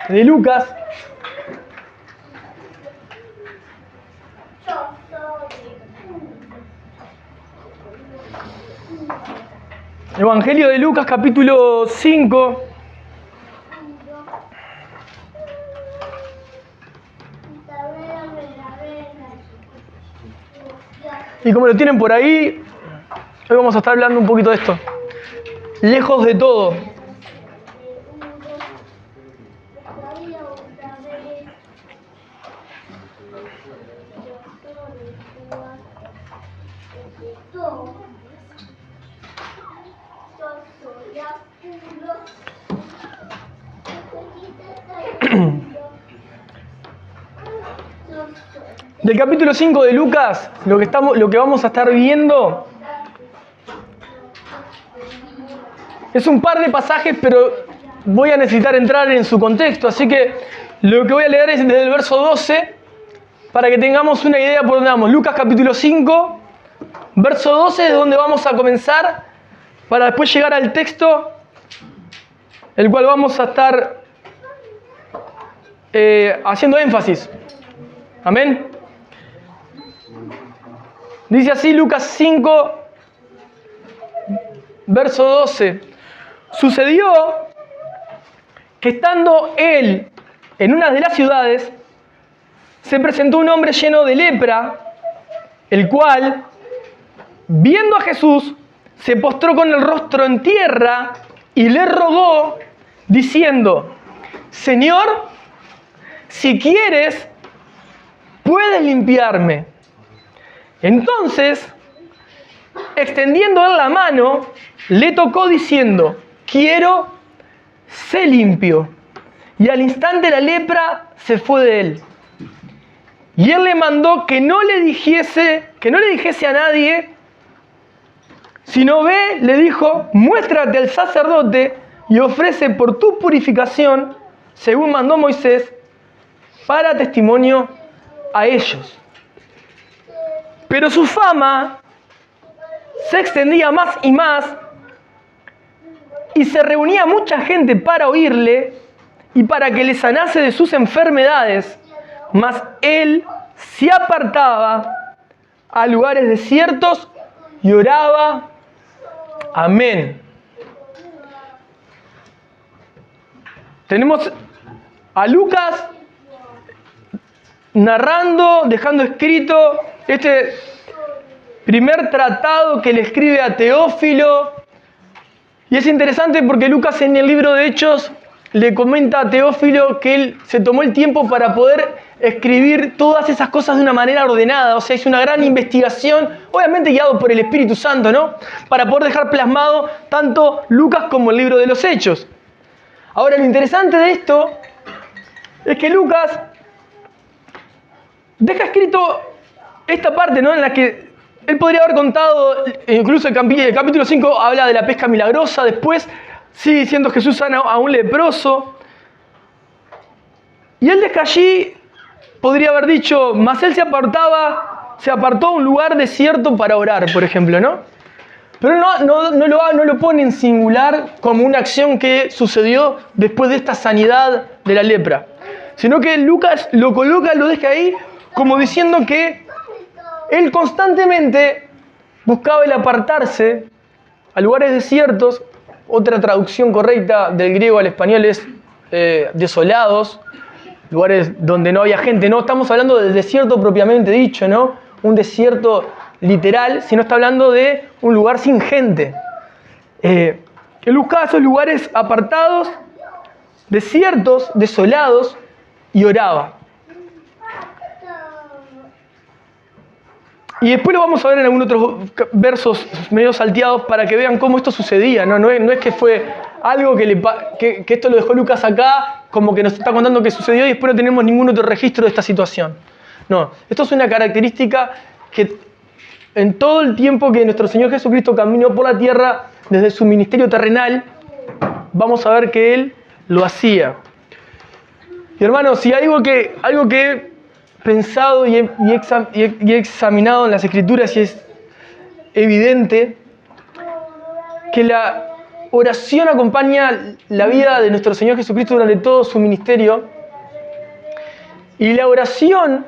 de Lucas. Evangelio de Lucas, capítulo 5. Y como lo tienen por ahí, hoy vamos a estar hablando un poquito de esto. Lejos de todo. Del capítulo 5 de Lucas, lo que vamos a estar viendo es un par de pasajes, pero voy a necesitar entrar en su contexto. Así que lo que voy a leer es desde el verso 12, para que tengamos una idea por dónde vamos. Lucas capítulo 5, verso 12 es donde vamos a comenzar, para después llegar al texto, el cual vamos a estar haciendo énfasis. Amén. Dice así Lucas 5, verso 12. Sucedió que estando él en una de las ciudades, se presentó un hombre lleno de lepra, el cual, viendo a Jesús, se postró con el rostro en tierra y le rogó, diciendo: Señor, si quieres, puedes limpiarme. Entonces, extendiendo él la mano, le tocó diciendo: quiero, sé limpio. Y al instante la lepra se fue de él. Y él le mandó que no le dijese a nadie, sino ve, le dijo: muéstrate al sacerdote y ofrece por tu purificación, según mandó Moisés, para testimonio a ellos. Pero su fama se extendía más, y se reunía mucha gente para oírle y para que le sanase de sus enfermedades. Mas él se apartaba a lugares desiertos y oraba. Amén. Tenemos a Lucas narrando, dejando escrito este primer tratado que le escribe a Teófilo. Y es interesante porque Lucas en el libro de Hechos le comenta a Teófilo que él se tomó el tiempo para poder escribir todas esas cosas de una manera ordenada. O sea, hizo una gran investigación, obviamente guiado por el Espíritu Santo, ¿no? Para poder dejar plasmado tanto Lucas como el libro de los Hechos. Ahora, lo interesante de esto es que Lucas deja escrito esta parte, ¿no? En la que él podría haber contado, incluso el capítulo 5 habla de la pesca milagrosa, después sigue diciendo Jesús sana a un leproso. Y él desde allí podría haber dicho: mas él se apartó a un lugar desierto para orar, por ejemplo, ¿no? Pero no lo pone en singular como una acción que sucedió después de esta sanidad de la lepra, sino que Lucas lo coloca, lo deja ahí como diciendo que él constantemente buscaba el apartarse a lugares desiertos. Otra traducción correcta del griego al español es desolados, lugares donde no había gente. No estamos hablando del desierto propiamente dicho, ¿no? Un desierto literal, sino está hablando de un lugar sin gente. Él buscaba esos lugares apartados, desiertos, desolados, y oraba. Y después lo vamos a ver en algunos otros versos medio salteados para que vean cómo esto sucedía, ¿no? No es que fue algo que esto lo dejó Lucas acá, como que nos está contando que sucedió y después no tenemos ningún otro registro de esta situación. No, esto es una característica que en todo el tiempo que nuestro Señor Jesucristo caminó por la tierra, desde su ministerio terrenal, vamos a ver que Él lo hacía. Y hermanos, si algo que he pensado y he examinado en las Escrituras, y es evidente que oración acompaña la vida de nuestro Señor Jesucristo durante todo su ministerio. Y la oración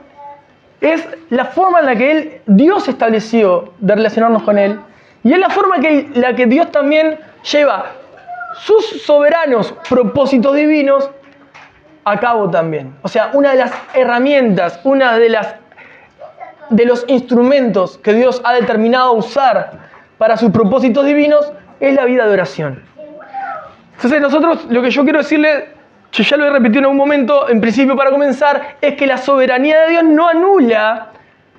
es la forma en la que Dios estableció de relacionarnos con Él. Y es la forma en la que Dios también lleva sus soberanos propósitos divinos a cabo también. O sea, una de las herramientas, una de los instrumentos que Dios ha determinado usar para sus propósitos divinos es la vida de oración. Entonces nosotros, lo que yo quiero decirle, yo ya lo he repetido en algún momento, en principio para comenzar, es que la soberanía de Dios no anula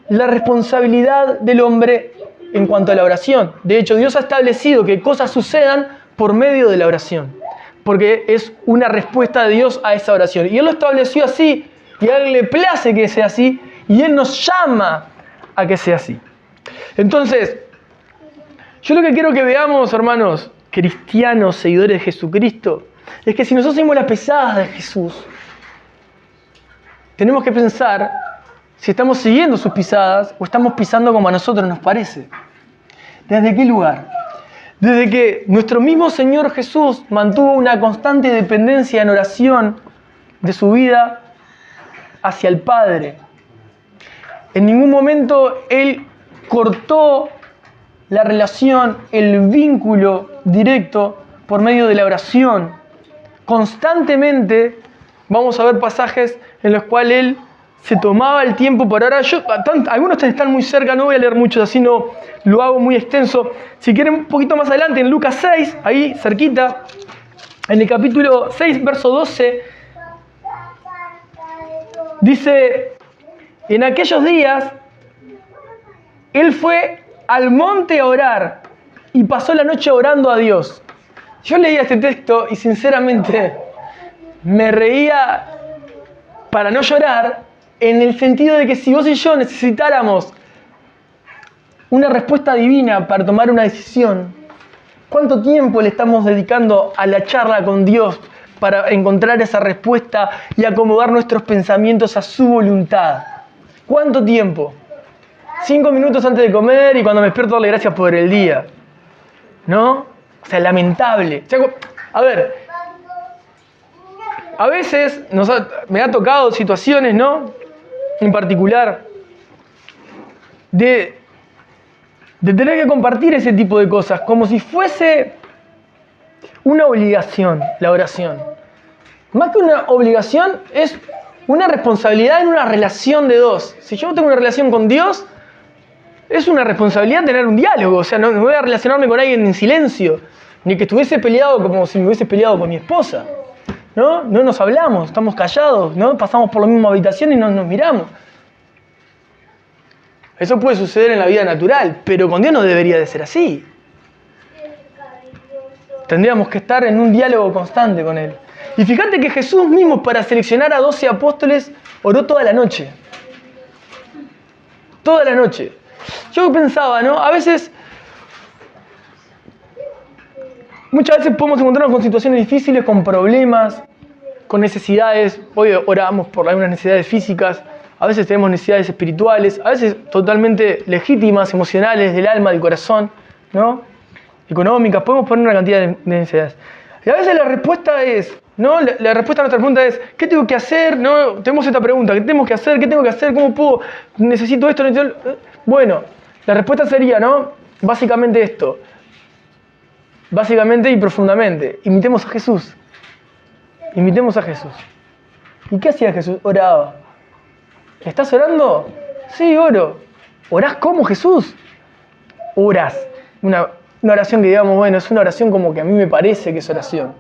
la responsabilidad del hombre en cuanto a la oración. De hecho, Dios ha establecido que cosas sucedan por medio de la oración, porque es una respuesta de Dios a esa oración. Y Él lo estableció así, y a Él le place que sea así, y Él nos llama a que sea así. Entonces, yo lo que quiero que veamos, hermanos, cristianos, seguidores de Jesucristo, es que si nosotros seguimos las pisadas de Jesús, tenemos que pensar si estamos siguiendo sus pisadas o estamos pisando como a nosotros nos parece. ¿Desde qué lugar? Desde que nuestro mismo Señor Jesús mantuvo una constante dependencia en oración de su vida hacia el Padre. En ningún momento Él cortó la relación, el vínculo directo por medio de la oración. Constantemente vamos a ver pasajes en los cuales Él se tomaba el tiempo para orar. Algunos están muy cerca, no voy a leer muchos, así no lo hago muy extenso. Si quieren un poquito más adelante, en Lucas 6, ahí cerquita, en el capítulo 6, verso 12, dice: en aquellos días, Él fue al monte a orar y pasó la noche orando a Dios. Yo leía este texto y sinceramente me reía para no llorar, en el sentido de que si vos y yo necesitáramos una respuesta divina para tomar una decisión, ¿cuánto tiempo le estamos dedicando a la charla con Dios para encontrar esa respuesta y acomodar nuestros pensamientos a su voluntad? ¿Cuánto tiempo? 5 minutos antes de comer y cuando me despierto darle gracias por el día. ¿No? O sea, lamentable. O sea, a ver, a veces me ha tocado situaciones, ¿no? En particular, de tener que compartir ese tipo de cosas, como si fuese una obligación, la oración. Más que una obligación, es una responsabilidad en una relación de dos. Si yo tengo una relación con Dios, es una responsabilidad tener un diálogo. O sea, no voy a relacionarme con alguien en silencio, ni que estuviese peleado como si me hubiese peleado con mi esposa. ¿No? No nos hablamos, estamos callados, ¿no? Pasamos por la misma habitación y no nos miramos. Eso puede suceder en la vida natural, pero con Dios no debería de ser así. Tendríamos que estar en un diálogo constante con Él. Y fíjate que Jesús mismo, para seleccionar a 12 apóstoles, oró toda la noche. Toda la noche. Yo pensaba, ¿no? A veces, muchas veces podemos encontrarnos con situaciones difíciles, con problemas, con necesidades. Hoy oramos por algunas necesidades físicas, a veces tenemos necesidades espirituales, a veces totalmente legítimas, emocionales, del alma, del corazón, ¿no? Económicas, podemos poner una cantidad de necesidades. Y a veces la respuesta es, ¿no? La respuesta a nuestra pregunta es, ¿qué tengo que hacer? ¿No? Tenemos esta pregunta, ¿qué tenemos que hacer? ¿Qué tengo que hacer? ¿Cómo puedo? ¿Necesito esto? Bueno, la respuesta sería, ¿no? Básicamente esto. Básicamente y profundamente. Imitemos a Jesús. Imitemos a Jesús. ¿Y qué hacía Jesús? Oraba. ¿Estás orando? Sí, oro. ¿Orás como Jesús? Orás. Una oración que digamos, bueno, es una oración como que a mí me parece que es oración.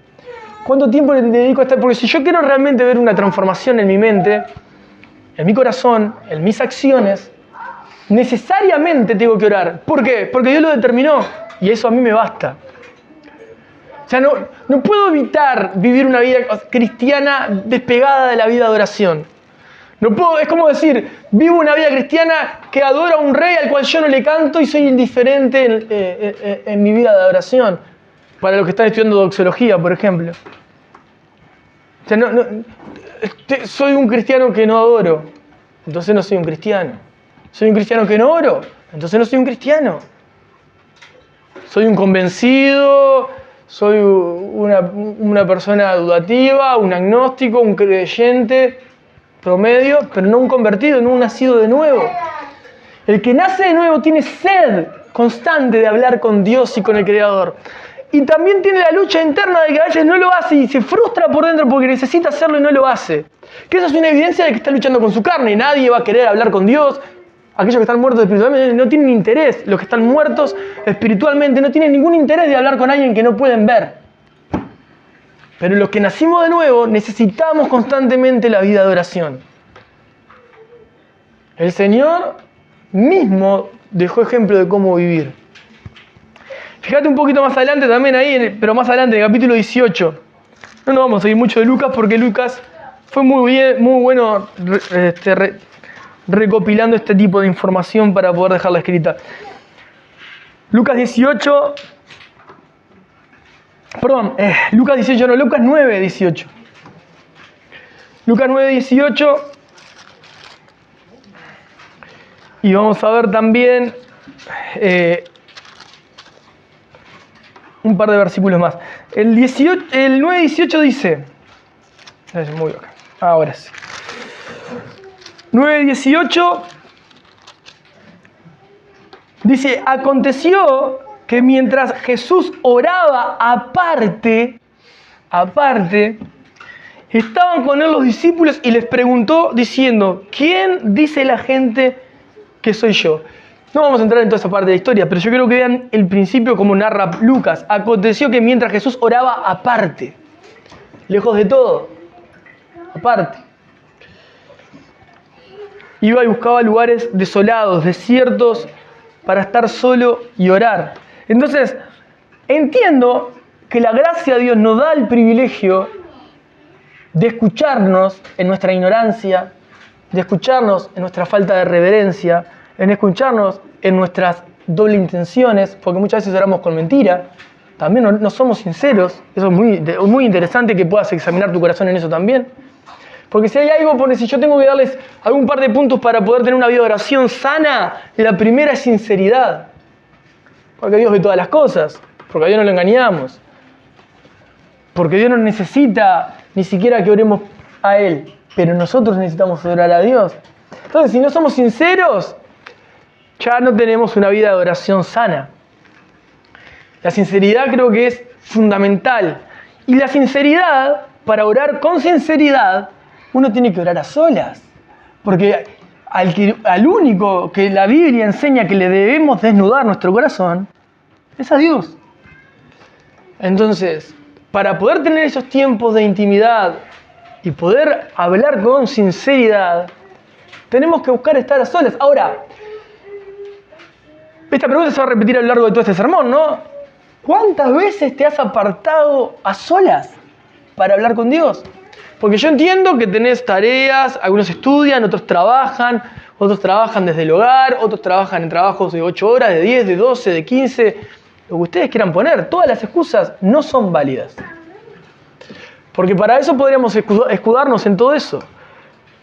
¿Cuánto tiempo le dedico a estar? Porque si yo quiero realmente ver una transformación en mi mente, en mi corazón, en mis acciones, necesariamente tengo que orar. ¿Por qué? Porque Dios lo determinó y eso a mí me basta. O sea, no puedo evitar vivir una vida cristiana despegada de la vida de oración. No puedo, es como decir, vivo una vida cristiana que adora a un rey al cual yo no le canto y soy indiferente en mi vida de adoración. Para los que están estudiando doxología, por ejemplo. O sea, soy un cristiano que no adoro, entonces no soy un cristiano. Soy un cristiano que no oro, entonces no soy un cristiano. Soy un convencido, soy una persona dudativa, un agnóstico, un creyente promedio, pero no un convertido, no un nacido de nuevo. El que nace de nuevo tiene sed constante de hablar con Dios y con el Creador. Y también tiene la lucha interna de que a veces no lo hace y se frustra por dentro porque necesita hacerlo y no lo hace. Que eso es una evidencia de que está luchando con su carne. Nadie va a querer hablar con Dios. Aquellos que están muertos espiritualmente no tienen interés. Los que están muertos espiritualmente no tienen ningún interés de hablar con alguien que no pueden ver. Pero los que nacimos de nuevo necesitamos constantemente la vida de oración. El Señor mismo dejó ejemplo de cómo vivir. Fíjate un poquito más adelante también ahí, pero más adelante en el capítulo 18. No nos vamos a seguir mucho de Lucas porque Lucas fue muy bueno recopilando este tipo de información para poder dejarla escrita. Lucas 9, 18. Lucas 9, 18. Y vamos a ver también un par de versículos más. El 9, 18 dice... Ahora sí. 9, 18 dice, aconteció que mientras Jesús oraba aparte, estaban con él los discípulos y les preguntó diciendo, ¿quién dice la gente que soy yo? No vamos a entrar en toda esa parte de la historia, pero yo quiero que vean el principio como narra Lucas. Aconteció que mientras Jesús oraba aparte, lejos de todo, aparte, iba y buscaba lugares desolados, desiertos, para estar solo y orar. Entonces, entiendo que la gracia de Dios nos da el privilegio de escucharnos en nuestra ignorancia, de escucharnos en nuestra falta de reverencia, en escucharnos en nuestras doble intenciones, porque muchas veces oramos con mentira, también no somos sinceros. Eso es muy interesante que puedas examinar tu corazón en eso también. Porque si hay algo, si yo tengo que darles algún par de puntos para poder tener una vida de oración sana, la primera es sinceridad. Porque Dios ve todas las cosas, porque a Dios no lo engañamos, porque Dios no necesita ni siquiera que oremos a Él, pero nosotros necesitamos orar a Dios. Entonces, si no somos sinceros, ya no tenemos una vida de oración sana. La sinceridad creo que es fundamental. Y la sinceridad, para orar con sinceridad, uno tiene que orar a solas. Porque al único que la Biblia enseña que le debemos desnudar nuestro corazón, es a Dios. Entonces, para poder tener esos tiempos de intimidad y poder hablar con sinceridad, tenemos que buscar estar a solas. Ahora, esta pregunta se va a repetir a lo largo de todo este sermón, ¿no? ¿Cuántas veces te has apartado a solas para hablar con Dios? Porque yo entiendo que tenés tareas, algunos estudian, otros trabajan desde el hogar, otros trabajan en trabajos de 8 horas, de 10, de 12, de 15, lo que ustedes quieran poner. Todas las excusas no son válidas. Porque para eso podríamos escudarnos en todo eso.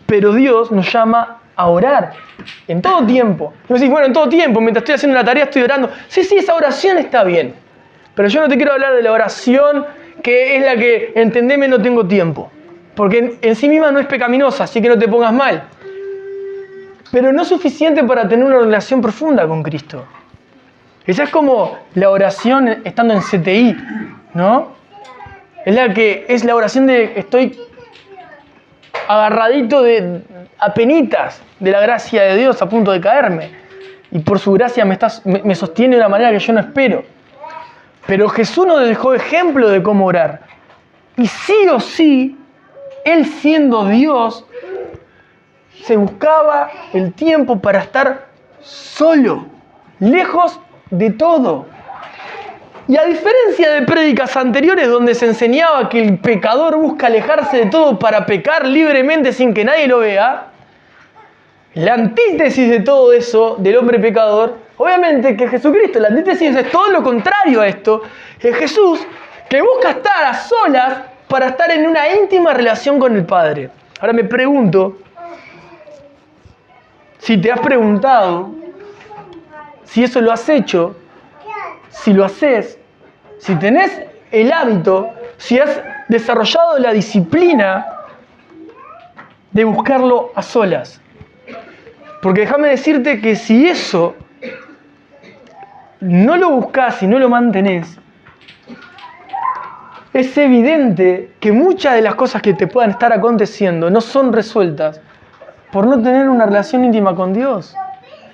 Pero Dios nos llama a orar en todo tiempo. No decís, bueno, en todo tiempo, mientras estoy haciendo una tarea estoy orando. Sí, esa oración está bien. Pero yo no te quiero hablar de la oración que es la que, entendeme, no tengo tiempo. Porque en sí misma no es pecaminosa, así que no te pongas mal. Pero no es suficiente para tener una relación profunda con Cristo. Esa es como la oración estando en CTI, ¿no? Es la oración de estoy agarradito a penitas de la gracia de Dios a punto de caerme. Y por su gracia me sostiene de una manera que yo no espero. Pero Jesús nos dejó ejemplo de cómo orar. Y sí o sí, Él siendo Dios, se buscaba el tiempo para estar solo, lejos de todo. Y a diferencia de prédicas anteriores donde se enseñaba que el pecador busca alejarse de todo para pecar libremente sin que nadie lo vea, la antítesis de todo eso, del hombre pecador, obviamente que Jesucristo, la antítesis es todo lo contrario a esto, es Jesús que busca estar a solas para estar en una íntima relación con el Padre. Ahora me pregunto, si te has preguntado, si eso lo has hecho, si lo haces, si tenés el hábito, si has desarrollado la disciplina de buscarlo a solas. Porque déjame decirte que si eso no lo buscas y no lo mantenés, es evidente que muchas de las cosas que te puedan estar aconteciendo no son resueltas por no tener una relación íntima con Dios.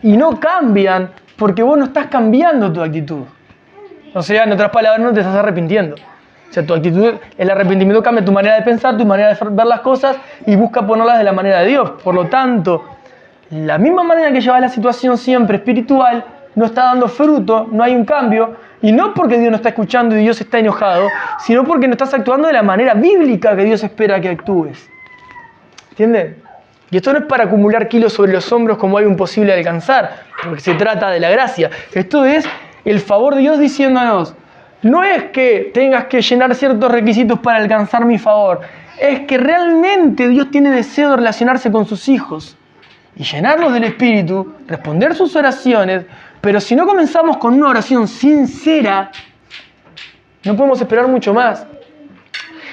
Y no cambian porque vos no estás cambiando tu actitud. O sea, en otras palabras, no te estás arrepintiendo. O sea, tu actitud, el arrepentimiento cambia tu manera de pensar, tu manera de ver las cosas y busca ponerlas de la manera de Dios. Por lo tanto, la misma manera que llevas la situación siempre espiritual, no está dando fruto, no hay un cambio. Y no porque Dios no está escuchando y Dios está enojado, sino porque no estás actuando de la manera bíblica que Dios espera que actúes. ¿Entienden? Y esto no es para acumular kilos sobre los hombros como algo imposible de alcanzar, porque se trata de la gracia. Esto es el favor de Dios diciéndonos, no es que tengas que llenar ciertos requisitos para alcanzar mi favor, es que realmente Dios tiene deseo de relacionarse con sus hijos y llenarlos del Espíritu, responder sus oraciones, pero si no comenzamos con una oración sincera, no podemos esperar mucho más.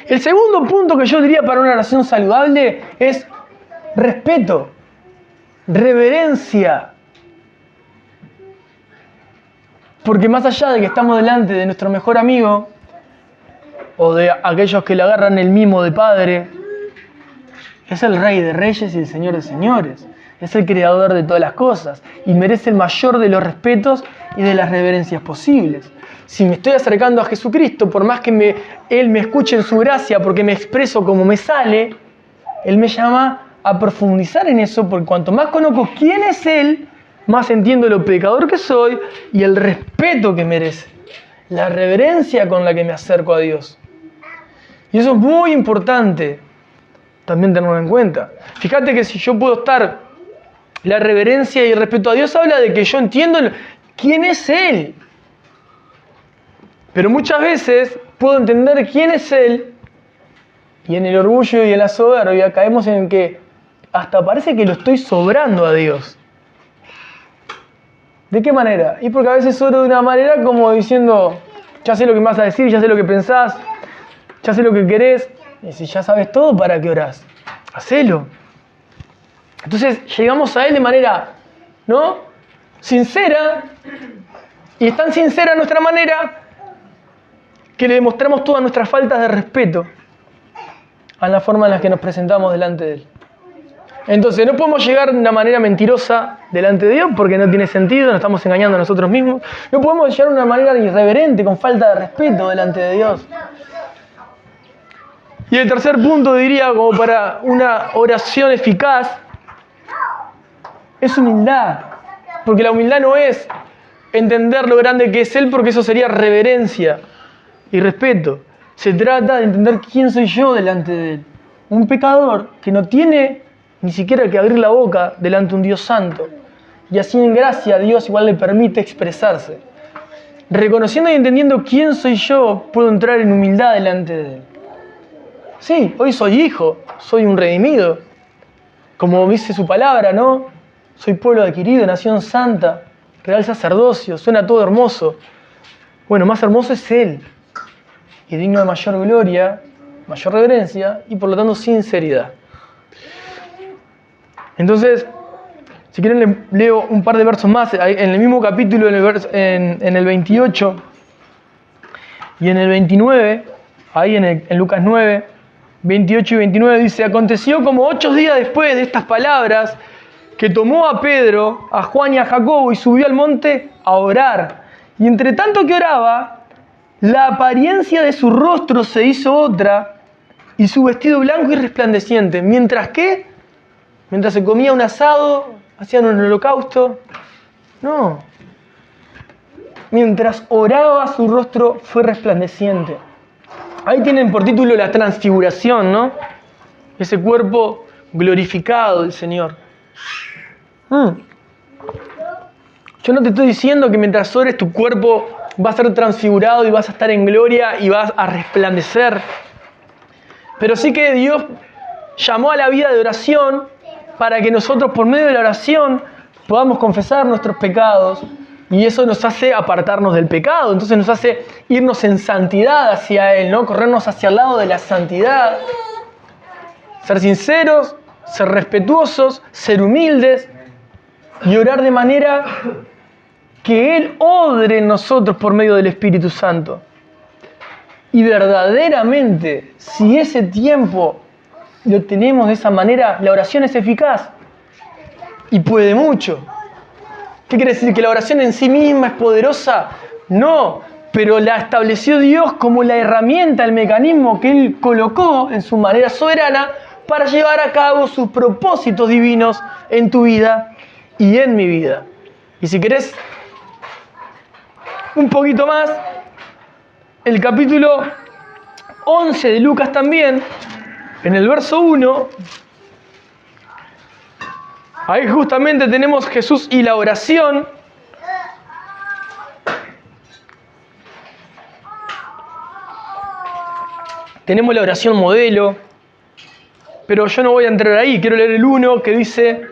El segundo punto que yo diría para una oración saludable es respeto, reverencia. Porque más allá de que estamos delante de nuestro mejor amigo, o de aquellos que le agarran el mimo de padre, es el Rey de Reyes y el Señor de Señores. Es el creador de todas las cosas y merece el mayor de los respetos y de las reverencias posibles. Si me estoy acercando a Jesucristo, por más que Él me escuche en su gracia porque me expreso como me sale, Él me llama a profundizar en eso, porque cuanto más conozco quién es Él, más entiendo lo pecador que soy y el respeto que merece, la reverencia con la que me acerco a Dios. Y eso es muy importante también tenerlo en cuenta. Fíjate que si yo puedo estar, la reverencia y el respeto a Dios habla de que yo entiendo quién es Él. Pero muchas veces puedo entender quién es Él y en el orgullo y en la soberbia caemos en que hasta parece que lo estoy sobrando a Dios. ¿De qué manera? Y porque a veces oro de una manera como diciendo, ya sé lo que me vas a decir, ya sé lo que pensás, ya sé lo que querés. Y si ya sabes todo, ¿para qué orás? Hacelo. Entonces llegamos a Él de manera, ¿no?, sincera, y es tan sincera nuestra manera que le demostramos todas nuestras faltas de respeto a la forma en la que nos presentamos delante de Él. Entonces no podemos llegar de una manera mentirosa delante de Dios porque no tiene sentido, nos estamos engañando a nosotros mismos. No podemos llegar de una manera irreverente, con falta de respeto delante de Dios. Y el tercer punto, diría, como para una oración eficaz, es humildad. Porque la humildad no es entender lo grande que es Él, porque eso sería reverencia y respeto. Se trata de entender quién soy yo delante de Él. Un pecador que no tiene ni siquiera que abrir la boca delante de un Dios santo. Y así en gracia Dios igual le permite expresarse. Reconociendo y entendiendo quién soy yo, puedo entrar en humildad delante de Él. Sí, hoy soy hijo, soy un redimido. Como dice su palabra, ¿no? Soy pueblo adquirido, nación santa, real sacerdocio, suena todo hermoso. Bueno, más hermoso es Él. Y digno de mayor gloria, mayor reverencia y por lo tanto sinceridad. Entonces, si quieren leo un par de versos más. En el mismo capítulo, en el 28 y en el 29, ahí en Lucas 9, 28 y 29 dice: aconteció como 8 días después de estas palabras, que tomó a Pedro, a Juan y a Jacobo y subió al monte a orar. Y entre tanto que oraba, la apariencia de su rostro se hizo otra y su vestido blanco y resplandeciente. Mientras se comía un asado, hacían un holocausto. No. Mientras oraba, su rostro fue resplandeciente. Ahí tienen por título la transfiguración, ¿no? Ese cuerpo glorificado del Señor. Yo no te estoy diciendo que mientras ores tu cuerpo va a ser transfigurado y vas a estar en gloria y vas a resplandecer. Pero sí que Dios llamó a la vida de oración para que nosotros por medio de la oración podamos confesar nuestros pecados, Y eso nos hace apartarnos del pecado, entonces nos hace irnos en santidad hacia Él, ¿no? Corrernos hacia el lado de la santidad. Ser sinceros, ser respetuosos, ser humildes y orar de manera que Él odre en nosotros por medio del Espíritu Santo. Y verdaderamente, si ese tiempo lo tenemos de esa manera, la oración es eficaz y puede mucho. ¿Qué quiere decir? ¿Que la oración en sí misma es poderosa? No, pero la estableció Dios como la herramienta, el mecanismo que Él colocó en su manera soberana para llevar a cabo sus propósitos divinos en tu vida y en mi vida. Y si querés un poquito más, el capítulo 11 de Lucas también, en el verso 1, ahí justamente tenemos Jesús y la oración. Tenemos la oración modelo, pero yo no voy a entrar ahí, quiero leer el 1 que dice: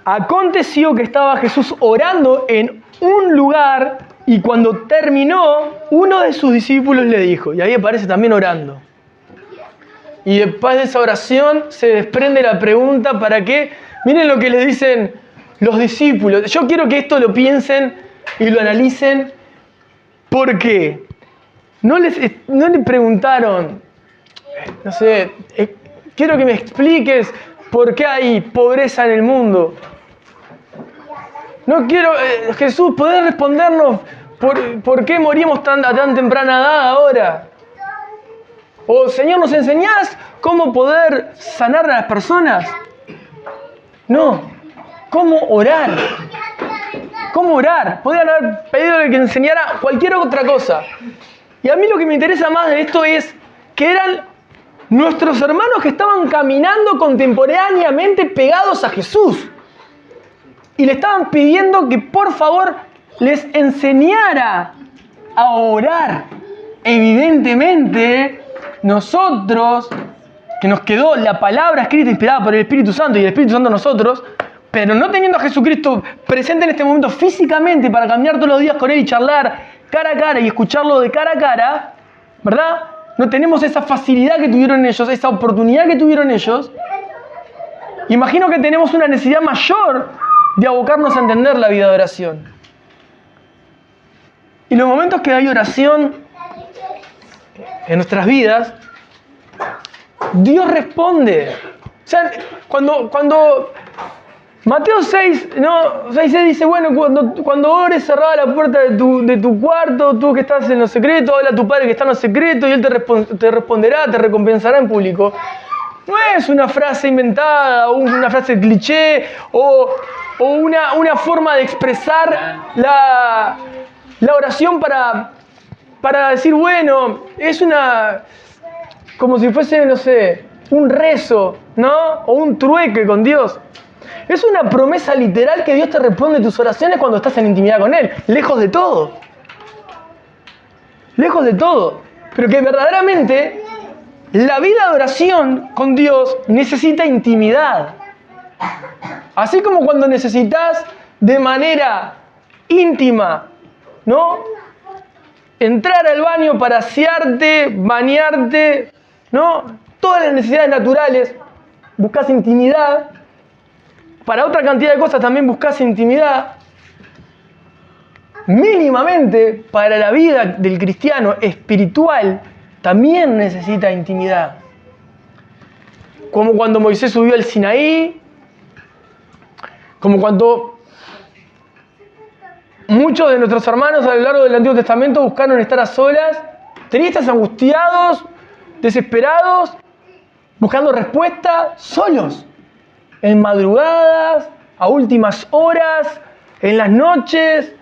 aconteció que estaba Jesús orando en un lugar y cuando terminó, uno de sus discípulos le dijo, y ahí aparece también orando. Y después de esa oración se desprende la pregunta para qué. Miren lo que les dicen los discípulos. Yo quiero que esto lo piensen y lo analicen. ¿Por qué? No le preguntaron, no sé, quiero que me expliques por qué hay pobreza en el mundo. No quiero, Jesús, ¿podés respondernos por qué morimos a tan temprana edad ahora? O, Señor, ¿nos enseñás cómo poder sanar a las personas? No. ¿Cómo orar? ¿Cómo orar? Podrían haber pedido que enseñara cualquier otra cosa. Y a mí lo que me interesa más de esto es que eran nuestros hermanos que estaban caminando contemporáneamente pegados a Jesús. Y le estaban pidiendo que por favor les enseñara a orar. Evidentemente, nosotros, que nos quedó la palabra escrita inspirada por el Espíritu Santo y el Espíritu Santo en nosotros, pero no teniendo a Jesucristo presente en este momento físicamente para caminar todos los días con Él y charlar cara a cara y escucharlo de cara a cara, ¿verdad? No tenemos esa facilidad que tuvieron ellos, esa oportunidad que tuvieron ellos. Imagino que tenemos una necesidad mayor de abocarnos a entender la vida de oración. Y los momentos que hay oración en nuestras vidas, Dios responde. O sea, cuando Mateo 6 dice, bueno, cuando ores cerrada la puerta de tu cuarto, tú que estás en lo secreto, habla a tu Padre que está en lo secreto y Él te responderá, te recompensará en público. No es una frase inventada, o una frase cliché, o una forma de expresar la oración para decir, bueno, es como si fuese, no sé, un rezo, ¿no? O un trueque con Dios. Es una promesa literal que Dios te responde tus oraciones cuando estás en intimidad con Él, lejos de todo. Lejos de todo. Pero que verdaderamente la vida de oración con Dios necesita intimidad. Así como cuando necesitas de manera íntima, ¿no? Entrar al baño para asearte, bañarte, ¿no? Todas las necesidades naturales, buscas intimidad. Para otra cantidad de cosas también buscas intimidad. Mínimamente, para la vida del cristiano espiritual, también necesita intimidad. Como cuando Moisés subió al Sinaí, como cuando muchos de nuestros hermanos a lo largo del Antiguo Testamento buscaron estar a solas, tristes, angustiados, desesperados, buscando respuesta, solos. En madrugadas, a últimas horas, en las noches,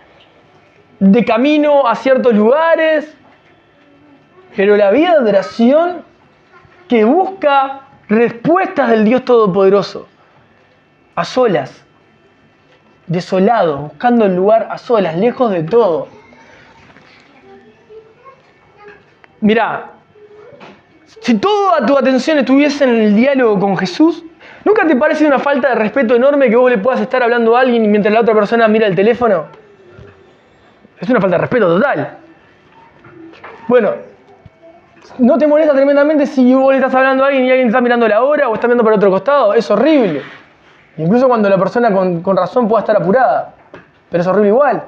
de camino a ciertos lugares. Pero la vida de oración que busca respuestas del Dios Todopoderoso, a solas, desolado, buscando el lugar a solas, lejos de todo. Mirá, si toda tu atención estuviese en el diálogo con Jesús, ¿nunca te parece una falta de respeto enorme que vos le puedas estar hablando a alguien mientras la otra persona mira el teléfono? Es una falta de respeto total. Bueno, ¿no te molesta tremendamente si vos le estás hablando a alguien y alguien está mirando la hora o está mirando para otro costado? Es horrible. Incluso cuando la persona con razón pueda estar apurada. Pero es horrible igual.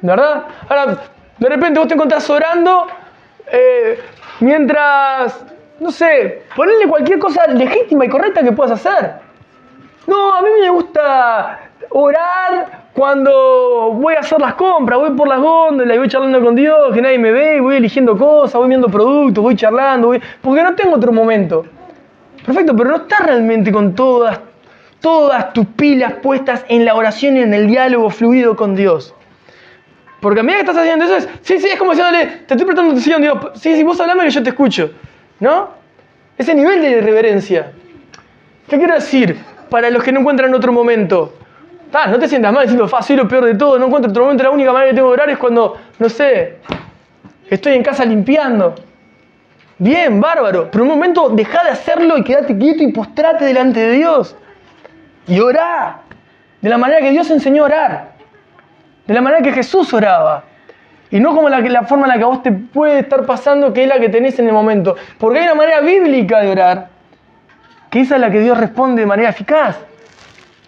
¿Verdad? Ahora, de repente vos te encontrás orando mientras, no sé, ponerle cualquier cosa legítima y correcta que puedas hacer. No, a mí me gusta orar cuando voy a hacer las compras, voy por las góndolas y voy charlando con Dios, que nadie me ve, y voy eligiendo cosas, voy viendo productos, voy charlando, porque no tengo otro momento. Perfecto, pero no estás realmente con todas tus pilas puestas en la oración y en el diálogo fluido con Dios. Porque a medida que estás haciendo eso, sí, es como diciéndole, te estoy prestando atención, Dios, sí, vos hablame que yo te escucho, ¿no? Ese nivel de reverencia. ¿Qué quiero decir? Para los que no encuentran otro momento. No te sientas mal diciendo, soy lo peor de todo, no encuentro otro momento, la única manera que tengo de orar es cuando, no sé, estoy en casa limpiando. Bien, bárbaro, pero un momento dejá de hacerlo y quédate quieto y postrate delante de Dios. Y orá de la manera que Dios enseñó a orar, de la manera que Jesús oraba. Y no como la forma en la que a vos te puede estar pasando, que es la que tenés en el momento. Porque hay una manera bíblica de orar, que esa es la que Dios responde de manera eficaz.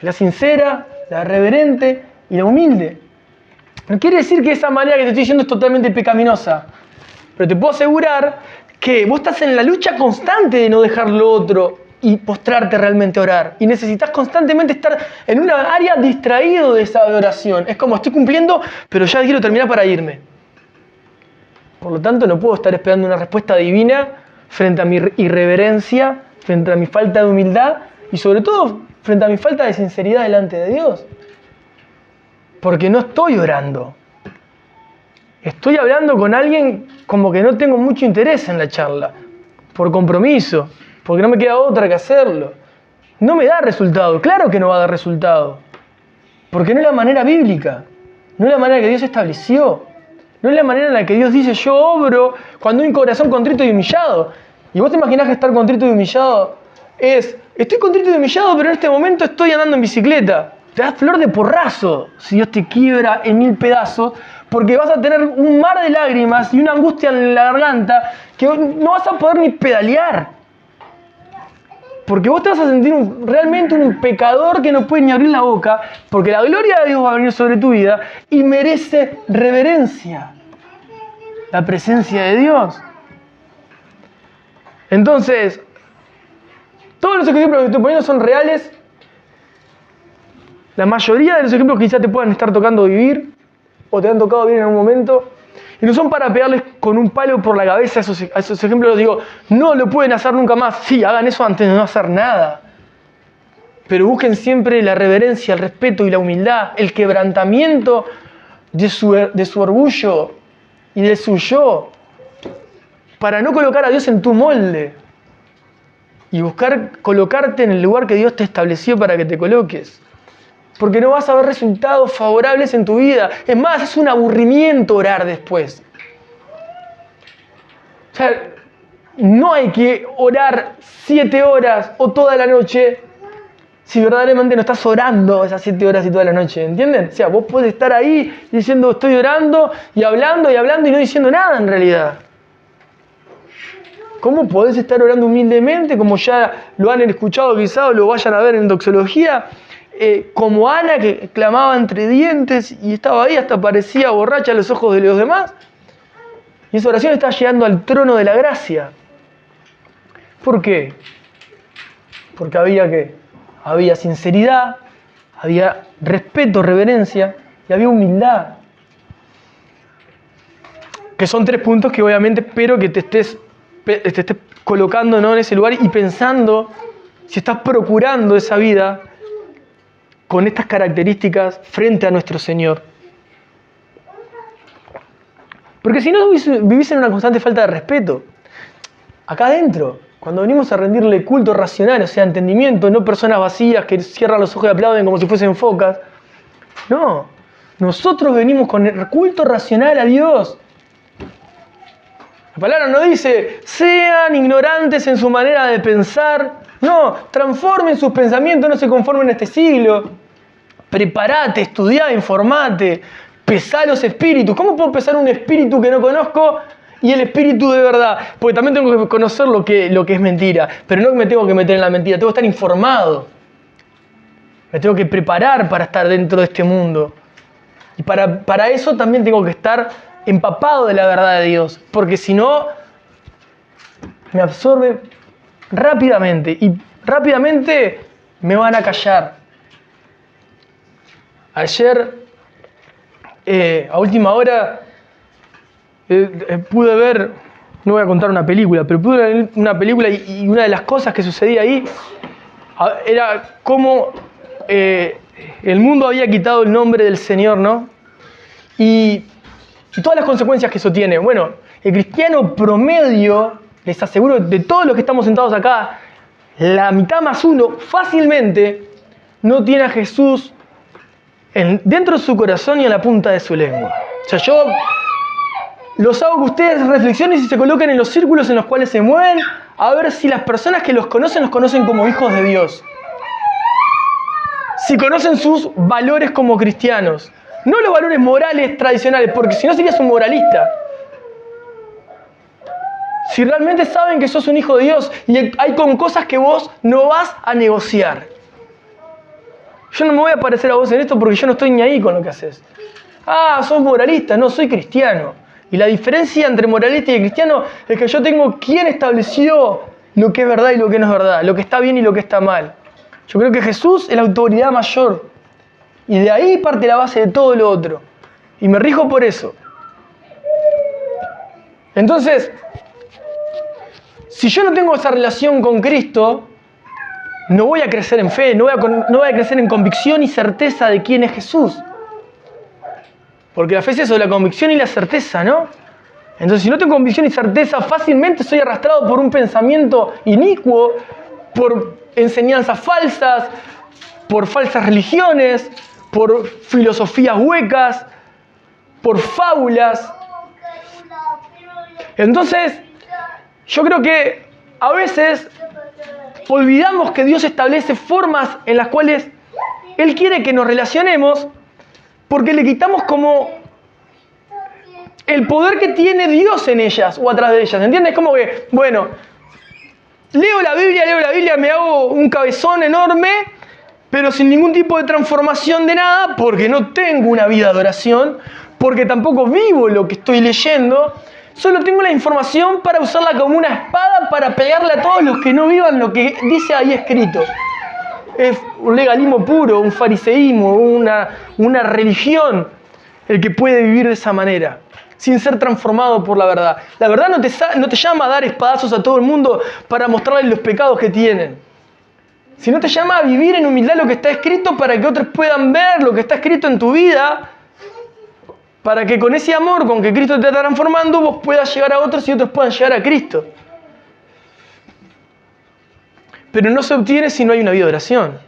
La sincera, la reverente y la humilde. No quiere decir que esa manera que te estoy diciendo es totalmente pecaminosa. Pero te puedo asegurar que vos estás en la lucha constante de no dejar lo otro y postrarte realmente a orar. Y necesitas constantemente estar en una área distraído de esa oración. Es como estoy cumpliendo, pero ya quiero terminar para irme. Por lo tanto, no puedo estar esperando una respuesta divina frente a mi irreverencia, frente a mi falta de humildad y sobre todo frente a mi falta de sinceridad delante de Dios. Porque no estoy orando. Estoy hablando con alguien como que no tengo mucho interés en la charla. Por compromiso. Porque no me queda otra que hacerlo. No me da resultado. Claro que no va a dar resultado. Porque no es la manera bíblica. No es la manera que Dios estableció. No es la manera en la que Dios dice, yo obro cuando hay un corazón contrito y humillado. Y vos te imaginás que estar contrito y humillado estoy contrito y humillado, pero en este momento estoy andando en bicicleta. Te das flor de porrazo si Dios te quiebra en 1000 pedazos, porque vas a tener un mar de lágrimas y una angustia en la garganta que no vas a poder ni pedalear. Porque vos te vas a sentir realmente un pecador que no puede ni abrir la boca, porque la gloria de Dios va a venir sobre tu vida y merece reverencia. La presencia de Dios. Entonces, todos los ejemplos que estoy poniendo son reales. La mayoría de los ejemplos quizás te puedan estar tocando vivir, o te han tocado vivir en algún momento. Y no son para pegarles con un palo por la cabeza a esos ejemplos. Les digo, no lo pueden hacer nunca más. Sí, hagan eso antes de no hacer nada. Pero busquen siempre la reverencia, el respeto y la humildad, el quebrantamiento de su orgullo y de su yo, para no colocar a Dios en tu molde y buscar colocarte en el lugar que Dios te estableció para que te coloques. Porque no vas a ver resultados favorables en tu vida. Es más, es un aburrimiento orar después. O sea, no hay que orar 7 horas o toda la noche si verdaderamente no estás orando esas 7 horas y toda la noche. ¿Entienden? O sea, vos podés estar ahí diciendo estoy orando y hablando y no diciendo nada en realidad. ¿Cómo podés estar orando humildemente, como ya lo han escuchado quizá o lo vayan a ver en doxología? Como Ana que clamaba entre dientes y estaba ahí, hasta parecía borracha a los ojos de los demás. Y esa oración está llegando al trono de la gracia. ¿Por qué? Porque había sinceridad, había respeto, reverencia y había humildad. Que son 3 puntos que obviamente espero que te estés colocando, ¿no?, en ese lugar y pensando si estás procurando esa vida con estas características frente a nuestro Señor. Porque si no vivís en una constante falta de respeto. Acá adentro, cuando venimos a rendirle culto racional, o sea, entendimiento, no personas vacías que cierran los ojos y aplauden como si fuesen focas. No, nosotros venimos con el culto racional a Dios. La palabra no dice, sean ignorantes en su manera de pensar. No, transformen sus pensamientos, no se conformen a este siglo. Preparate, estudiá, informate. pesar los espíritus. ¿Cómo puedo pesar un espíritu que no conozco y el espíritu de verdad? Porque también tengo que conocer lo que es mentira, pero no me tengo que meter en la mentira, tengo que estar informado. Me tengo que preparar para estar dentro de este mundo. Y para eso también tengo que estar empapado de la verdad de Dios, porque si no, me absorbe rápidamente y rápidamente me van a callar. Ayer, a última hora, pude ver, no voy a contar una película, pero pude ver una película y una de las cosas que sucedía ahí era cómo el mundo había quitado el nombre del Señor, ¿no? Y todas las consecuencias que eso tiene. Bueno, el cristiano promedio, les aseguro, de todos los que estamos sentados acá, la mitad más uno fácilmente no tiene a Jesús dentro de su corazón y en la punta de su lengua. O sea, yo los hago que ustedes reflexionen y se coloquen en los círculos en los cuales se mueven, a ver si las personas que los conocen como hijos de Dios. Si conocen sus valores como cristianos. No los valores morales tradicionales, porque si no serías un moralista. Si realmente saben que sos un hijo de Dios y hay con cosas que vos no vas a negociar. Yo no me voy a parecer a vos en esto porque yo no estoy ni ahí con lo que haces. Ah, sos moralista. No, soy cristiano. Y la diferencia entre moralista y cristiano es que yo tengo quién estableció lo que es verdad y lo que no es verdad, lo que está bien y lo que está mal. Yo creo que Jesús es la autoridad mayor. Y de ahí parte la base de todo lo otro. Y me rijo por eso. Entonces, si yo no tengo esa relación con Cristo, no voy a crecer en fe, no voy a crecer en convicción y certeza de quién es Jesús. Porque la fe es eso, la convicción y la certeza, ¿no? Entonces, si no tengo convicción y certeza, fácilmente soy arrastrado por un pensamiento inicuo, por enseñanzas falsas, por falsas religiones, por filosofías huecas, por fábulas. Entonces, yo creo que a veces olvidamos que Dios establece formas en las cuales Él quiere que nos relacionemos porque le quitamos como el poder que tiene Dios en ellas o atrás de ellas. ¿Entiendes? Como que, bueno, leo la Biblia, me hago un cabezón enorme, pero sin ningún tipo de transformación de nada, porque no tengo una vida de oración, porque tampoco vivo lo que estoy leyendo. Solo tengo la información para usarla como una espada para pegarle a todos los que no vivan lo que dice ahí escrito. Es un legalismo puro, un fariseísmo, una religión el que puede vivir de esa manera, sin ser transformado por la verdad. La verdad no te llama a dar espadazos a todo el mundo para mostrarles los pecados que tienen. Sino te llama a vivir en humildad lo que está escrito para que otros puedan ver lo que está escrito en tu vida, para que con ese amor con que Cristo te está transformando, vos puedas llegar a otros y otros puedan llegar a Cristo. Pero no se obtiene si no hay una vida de oración.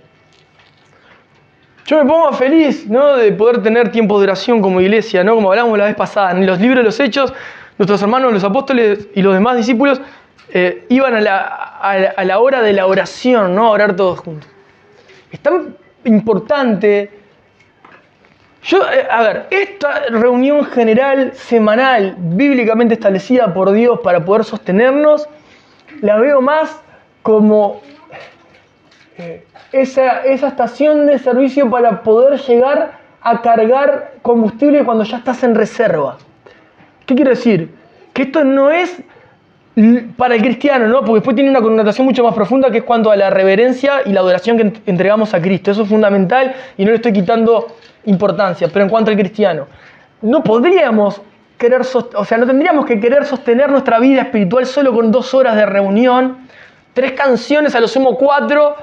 Yo me pongo feliz, ¿no?, de poder tener tiempo de oración como iglesia, ¿no? Como hablamos la vez pasada, en los libros de los Hechos, nuestros hermanos, los apóstoles y los demás discípulos iban a la hora de la oración, ¿no? A orar todos juntos. Es tan importante. Esta reunión general, semanal, bíblicamente establecida por Dios para poder sostenernos, la veo más como esa estación de servicio para poder llegar a cargar combustible cuando ya estás en reserva. ¿Qué quiero decir? Que esto no es para el cristiano, ¿no? Porque después tiene una connotación mucho más profunda, que es cuanto a la reverencia y la adoración que entregamos a Cristo. Eso es fundamental y no le estoy quitando importancia. Pero en cuanto al cristiano, no podríamos no tendríamos que querer sostener nuestra vida espiritual solo con 2 horas de reunión, 3 canciones, a lo sumo 4,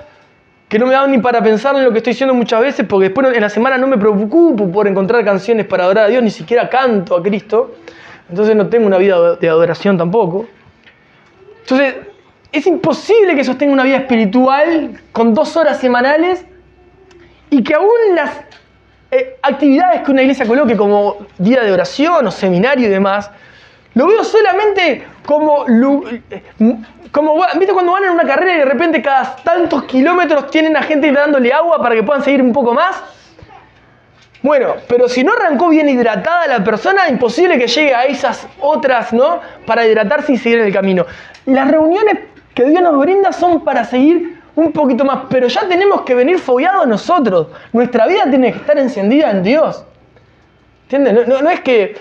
que no me dan ni para pensar en lo que estoy diciendo muchas veces, porque después en la semana no me preocupo por encontrar canciones para adorar a Dios, ni siquiera canto a Cristo. Entonces no tengo una vida de adoración tampoco. Entonces, es imposible que sostenga una vida espiritual con 2 horas semanales y que aún las actividades que una iglesia coloque como día de oración o seminario y demás, lo veo solamente como ¿viste cuando van en una carrera y de repente cada tantos kilómetros tienen a gente dándole agua para que puedan seguir un poco más? Bueno, pero si no arrancó bien hidratada la persona, imposible que llegue a esas otras, ¿no? Para hidratarse y seguir en el camino. Las reuniones que Dios nos brinda son para seguir un poquito más, pero ya tenemos que venir fogueados nosotros. Nuestra vida tiene que estar encendida en Dios. ¿Entiendes? No es que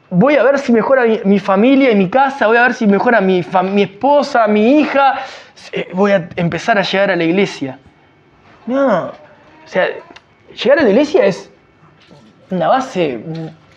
voy a ver si mejora mi familia y mi casa, voy a ver si mejora mi esposa, mi hija, voy a empezar a llegar a la iglesia. No, o sea, llegar a la iglesia es una base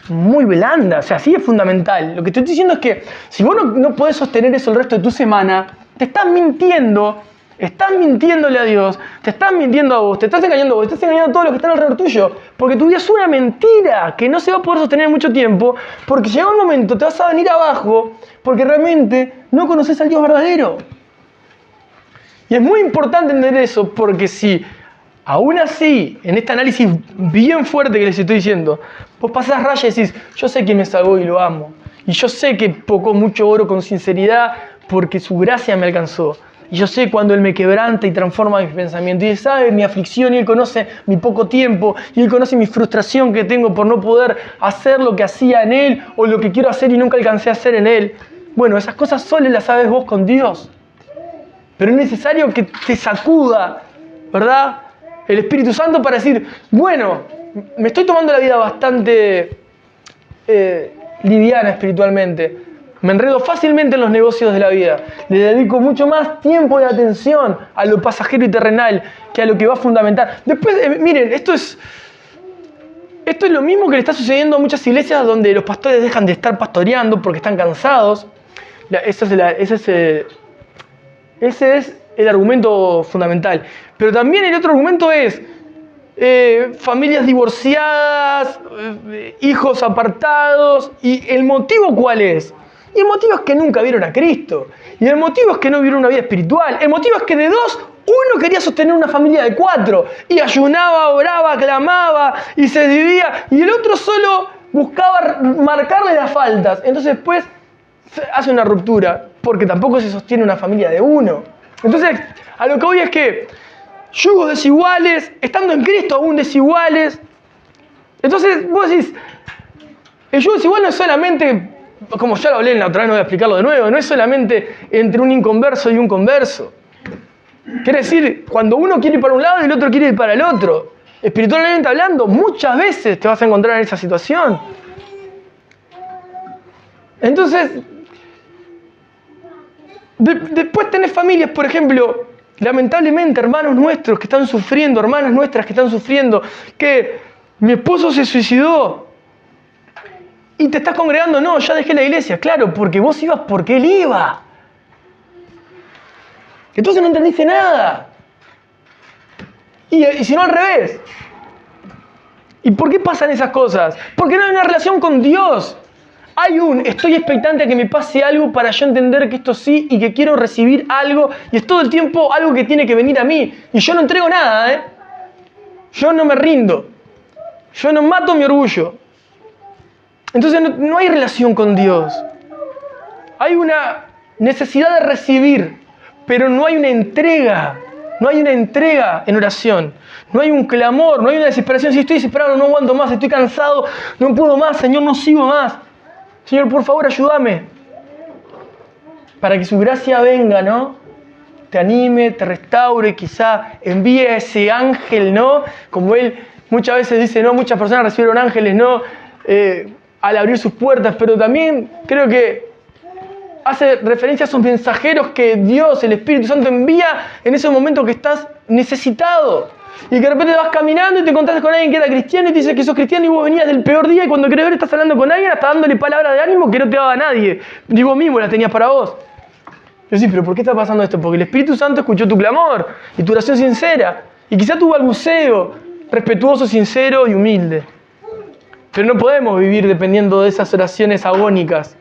muy blanda, o sea, sí es fundamental. Lo que te estoy diciendo es que si vos no podés sostener eso el resto de tu semana, te estás mintiendo, estás mintiéndole a Dios, te estás mintiendo a vos, te estás engañando a vos, te estás engañando a todos los que están alrededor tuyo, porque tu vida es una mentira que no se va a poder sostener mucho tiempo, porque llega un momento, te vas a venir abajo, porque realmente no conoces al Dios verdadero. Y es muy importante entender eso, porque si aún así, en este análisis bien fuerte que les estoy diciendo, vos pasás raya y decís, yo sé quién me salvó y lo amo. Y yo sé que pocó mucho oro con sinceridad porque su gracia me alcanzó. Y yo sé cuando Él me quebranta y transforma mis pensamientos. Y Él sabe mi aflicción y Él conoce mi poco tiempo. Y Él conoce mi frustración que tengo por no poder hacer lo que hacía en Él o lo que quiero hacer y nunca alcancé a hacer en Él. Bueno, esas cosas solo las sabes vos con Dios. Pero es necesario que te sacuda, ¿verdad?, el Espíritu Santo para decir, bueno, me estoy tomando la vida bastante liviana espiritualmente. Me enredo fácilmente en los negocios de la vida. Le dedico mucho más tiempo y atención a lo pasajero y terrenal que a lo que va a fundamentar. Después, miren, esto es lo mismo que le está sucediendo a muchas iglesias donde los pastores dejan de estar pastoreando porque están cansados. Ese es el argumento fundamental. Pero también el otro argumento es familias divorciadas, hijos apartados. ¿Y el motivo cuál es? Y el motivo es que nunca vieron a Cristo. Y el motivo es que no vieron una vida espiritual. El motivo es que de dos, uno quería sostener una familia de 4. Y ayunaba, oraba, clamaba y se dividía. Y el otro solo buscaba marcarle las faltas. Entonces después hace una ruptura. Porque tampoco se sostiene una familia de uno. Entonces, a lo que voy es que yugos desiguales, estando en Cristo aún desiguales. Entonces, vos decís, el yugo desigual no es solamente, como ya lo hablé en la otra vez, no voy a explicarlo de nuevo, no es solamente entre un inconverso y un converso. Quiere decir, cuando uno quiere ir para un lado y el otro quiere ir para el otro. Espiritualmente hablando, muchas veces te vas a encontrar en esa situación. Entonces, después tenés familias, por ejemplo, lamentablemente hermanos nuestros que están sufriendo, hermanas nuestras que están sufriendo, que mi esposo se suicidó y te estás congregando, no, ya dejé la iglesia, claro, porque vos ibas porque él iba. Entonces no entendiste nada. Y si no al revés. ¿Y por qué pasan esas cosas? Porque no hay una relación con Dios. Estoy expectante a que me pase algo para yo entender que esto sí y que quiero recibir algo y es todo el tiempo algo que tiene que venir a mí. Y yo no entrego nada, Yo no me rindo. Yo no mato mi orgullo. Entonces no hay relación con Dios. Hay una necesidad de recibir, pero no hay una entrega. No hay una entrega en oración. No hay un clamor, no hay una desesperación. Si estoy desesperado, no aguanto más, estoy cansado, no puedo más, Señor, no sigo más. Señor, por favor, ayúdame. Para que su gracia venga, ¿no? Te anime, te restaure, quizá envíe a ese ángel, ¿no? Como él muchas veces dice, ¿no? Muchas personas recibieron ángeles, ¿no? Al abrir sus puertas, pero también creo que hace referencia a esos mensajeros que Dios, el Espíritu Santo, envía en esos momentos que estás necesitado. Y que de repente vas caminando y te encontrás con alguien que era cristiano y te dice que sos cristiano y vos venías del peor día y cuando querés ver estás hablando con alguien hasta dándole palabras de ánimo que no te daba nadie. Ni vos mismo las tenías para vos. Yo sí, pero ¿por qué está pasando esto? Porque el Espíritu Santo escuchó tu clamor y tu oración sincera. Y quizá tu balbuceo respetuoso, sincero y humilde. Pero no podemos vivir dependiendo de esas oraciones agónicas,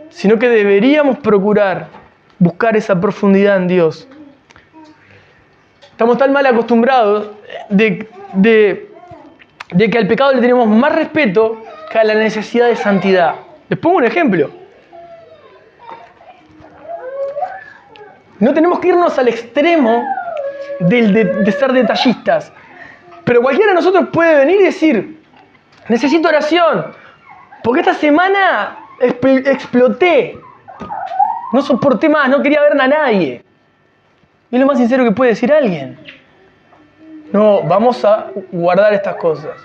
sino que deberíamos procurar buscar esa profundidad en Dios. Estamos tan mal acostumbrados de que al pecado le tenemos más respeto que a la necesidad de santidad. Les pongo un ejemplo. No tenemos que irnos al extremo de ser detallistas. Pero cualquiera de nosotros puede venir y decir, necesito oración, porque esta semana exploté. No soporté más, no quería ver a nadie. Y es lo más sincero que puede decir alguien. No, vamos a guardar estas cosas.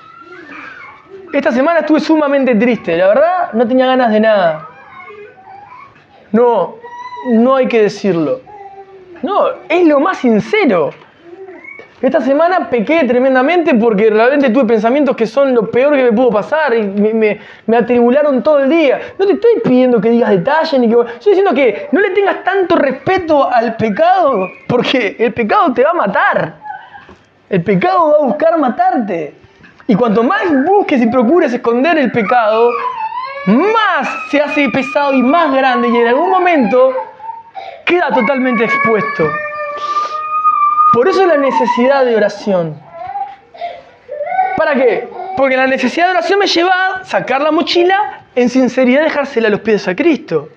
Esta semana estuve sumamente triste, la verdad no tenía ganas de nada. No hay que decirlo. No, es lo más sincero. Esta semana pequé tremendamente porque realmente tuve pensamientos que son lo peor que me pudo pasar y me atribularon todo el día. No te estoy pidiendo que digas detalles ni que... Estoy diciendo que no le tengas tanto respeto al pecado porque el pecado te va a matar. El pecado va a buscar matarte. Y cuanto más busques y procures esconder el pecado, más se hace pesado y más grande y en algún momento queda totalmente expuesto. Por eso la necesidad de oración. ¿Para qué? Porque la necesidad de oración me lleva a sacar la mochila en sinceridad y dejársela a los pies a Cristo.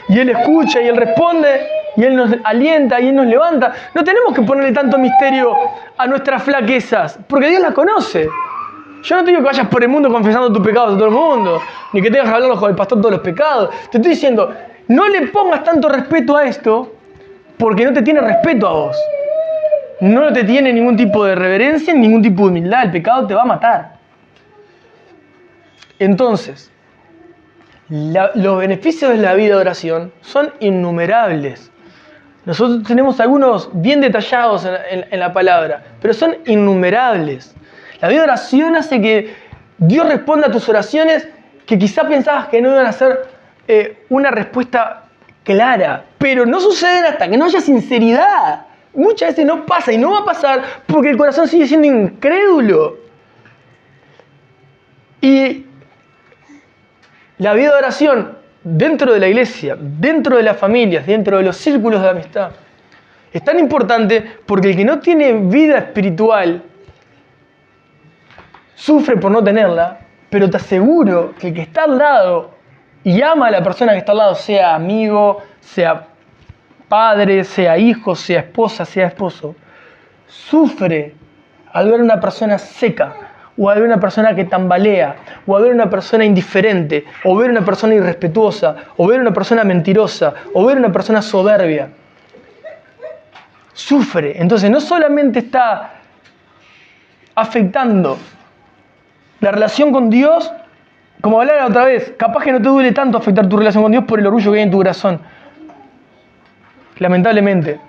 Y Él escucha y Él responde y Él nos alienta y Él nos levanta. No tenemos que ponerle tanto misterio a nuestras flaquezas, porque Dios las conoce. Yo no te digo que vayas por el mundo confesando tus pecados a todo el mundo, ni que tengas que hablarlos con el pastor todos los pecados. Te estoy diciendo, no le pongas tanto respeto a esto, porque no te tiene respeto a vos. No te tiene ningún tipo de reverencia, ningún tipo de humildad. El pecado te va a matar. Entonces, los beneficios de la vida de oración son innumerables. Nosotros tenemos algunos bien detallados en la palabra, pero son innumerables. La vida de oración hace que Dios responda a tus oraciones que quizá pensabas que no iban a ser una respuesta clara, pero no suceden hasta que no haya sinceridad. Muchas veces no pasa y no va a pasar porque el corazón sigue siendo incrédulo. Y la vida de oración dentro de la iglesia, dentro de las familias, dentro de los círculos de amistad, es tan importante porque el que no tiene vida espiritual sufre por no tenerla, pero te aseguro que el que está al lado y ama a la persona que está al lado, sea amigo, sea padre, sea hijo, sea esposa, sea esposo, sufre al ver a una persona seca, o al ver una persona que tambalea, o al ver una persona indiferente, o ver una persona irrespetuosa, o ver una persona mentirosa, o ver una persona soberbia. Sufre. Entonces no solamente está afectando la relación con Dios, como hablaba otra vez, capaz que no te duele tanto afectar tu relación con Dios por el orgullo que hay en tu corazón. Lamentablemente.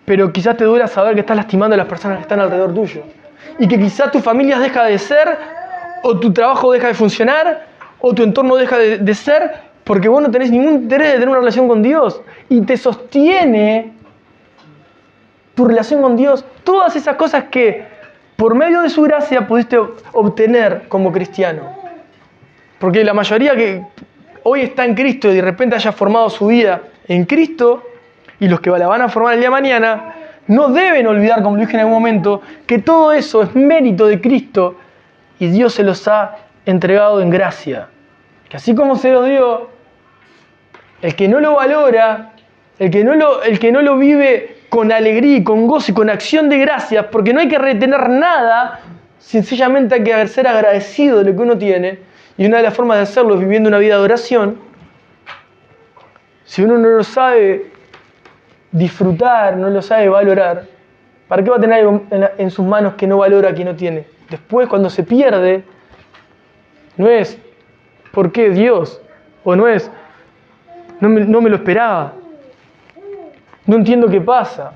Pero quizás te duela saber que estás lastimando a las personas que están alrededor tuyo. Y que quizás tu familia deja de ser, o tu trabajo deja de funcionar, o tu entorno deja de ser, porque vos no tenés ningún interés de tener una relación con Dios. Y te sostiene tu relación con Dios, todas esas cosas que por medio de su gracia pudiste obtener como cristiano. Porque la mayoría que hoy está en Cristo y de repente haya formado su vida en Cristo, y los que la van a formar el día de mañana, no deben olvidar, como lo dije en algún momento, que todo eso es mérito de Cristo y Dios se los ha entregado en gracia. Que así como se los dio, el que no lo valora, el que no lo vive con alegría y con gozo y con acción de gracias, porque no hay que retener nada, sencillamente hay que ser agradecido de lo que uno tiene, y una de las formas de hacerlo es viviendo una vida de oración. Si uno no lo sabe disfrutar, no lo sabe valorar, ¿para qué va a tener algo en sus manos que no valora, que no tiene? Después, cuando se pierde, no es ¿por qué Dios? O no es no me lo esperaba, no entiendo qué pasa.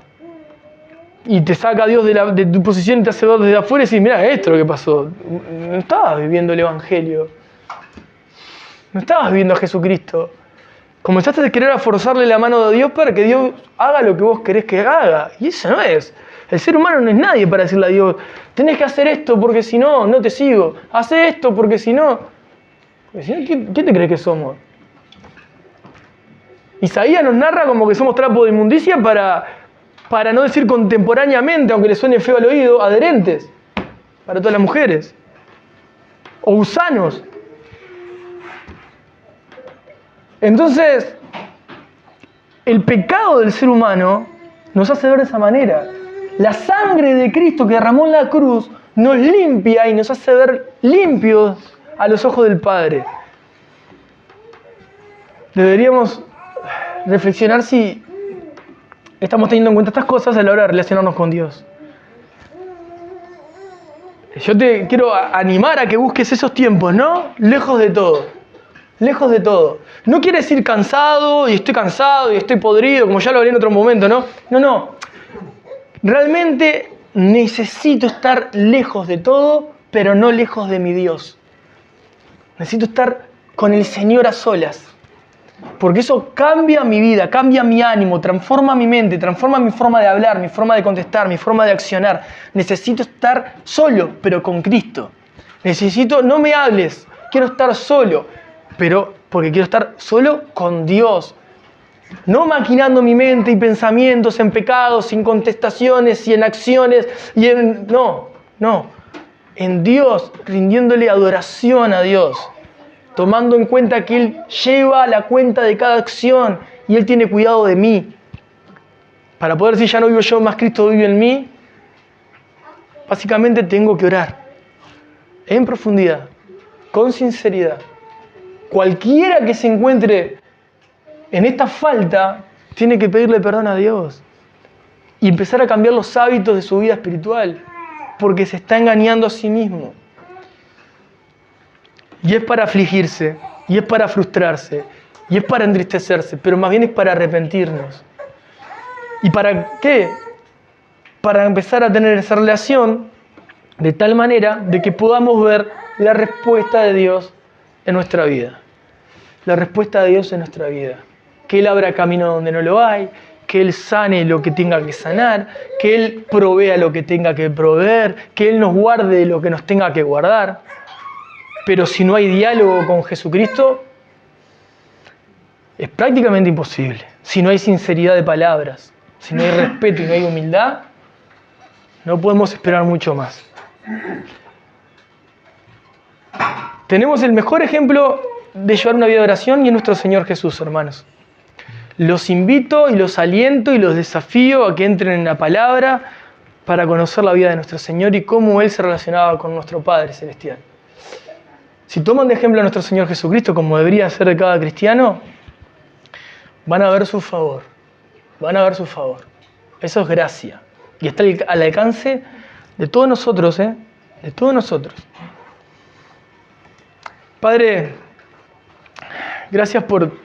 Y te saca a Dios de tu posición y te hace ver desde afuera y decís, mirá, esto es lo que pasó. No estabas viviendo el Evangelio. No estabas viviendo a Jesucristo. Comenzaste a querer forzarle la mano de Dios para que Dios haga lo que vos querés que haga. Y eso no es. El ser humano no es nadie para decirle a Dios, tenés que hacer esto porque si no, no te sigo. Hacé esto porque si no... ¿Quién te crees que somos? Isaías nos narra como que somos trapo de inmundicia para no decir contemporáneamente, aunque le suene feo al oído, adherentes para todas las mujeres. O gusanos. Entonces, el pecado del ser humano nos hace ver de esa manera. La sangre de Cristo que derramó en la cruz nos limpia y nos hace ver limpios a los ojos del Padre. Deberíamos reflexionar si estamos teniendo en cuenta estas cosas a la hora de relacionarnos con Dios. Yo te quiero animar a que busques esos tiempos, ¿no? Lejos de todo. Lejos de todo. No quiere decir cansado y estoy podrido, como ya lo hablé en otro momento, ¿no? No. Realmente necesito estar lejos de todo, pero no lejos de mi Dios. Necesito estar con el Señor a solas. Porque eso cambia mi vida, cambia mi ánimo, transforma mi mente, transforma mi forma de hablar, mi forma de contestar, mi forma de accionar. Necesito estar solo, pero con Cristo. No me hables, quiero estar solo, pero porque quiero estar solo con Dios. No maquinando mi mente y pensamientos en pecados, en contestaciones y en acciones. No. En Dios, rindiéndole adoración a Dios. Tomando en cuenta que Él lleva la cuenta de cada acción y Él tiene cuidado de mí. Para poder decir, ya no vivo yo, más Cristo vive en mí, básicamente tengo que orar en profundidad, con sinceridad. Cualquiera que se encuentre en esta falta, tiene que pedirle perdón a Dios y empezar a cambiar los hábitos de su vida espiritual, porque se está engañando a sí mismo. Y es para afligirse, y es para frustrarse, y es para entristecerse, pero más bien es para arrepentirnos. ¿Y para qué? Para empezar a tener esa relación de tal manera de que podamos ver la respuesta de Dios en nuestra vida. La respuesta de Dios en nuestra vida. Que Él abra camino donde no lo hay, que Él sane lo que tenga que sanar, que Él provea lo que tenga que proveer, que Él nos guarde lo que nos tenga que guardar. Pero si no hay diálogo con Jesucristo, es prácticamente imposible. Si no hay sinceridad de palabras, si no hay respeto y no hay humildad, no podemos esperar mucho más. Tenemos el mejor ejemplo de llevar una vida de oración y es nuestro Señor Jesús, hermanos. Los invito y los aliento y los desafío a que entren en la palabra para conocer la vida de nuestro Señor y cómo Él se relacionaba con nuestro Padre Celestial. Si toman de ejemplo a nuestro Señor Jesucristo, como debería ser de cada cristiano, van a ver su favor. Van a ver su favor. Eso es gracia. Y está al alcance de todos nosotros, de todos nosotros. Padre, gracias por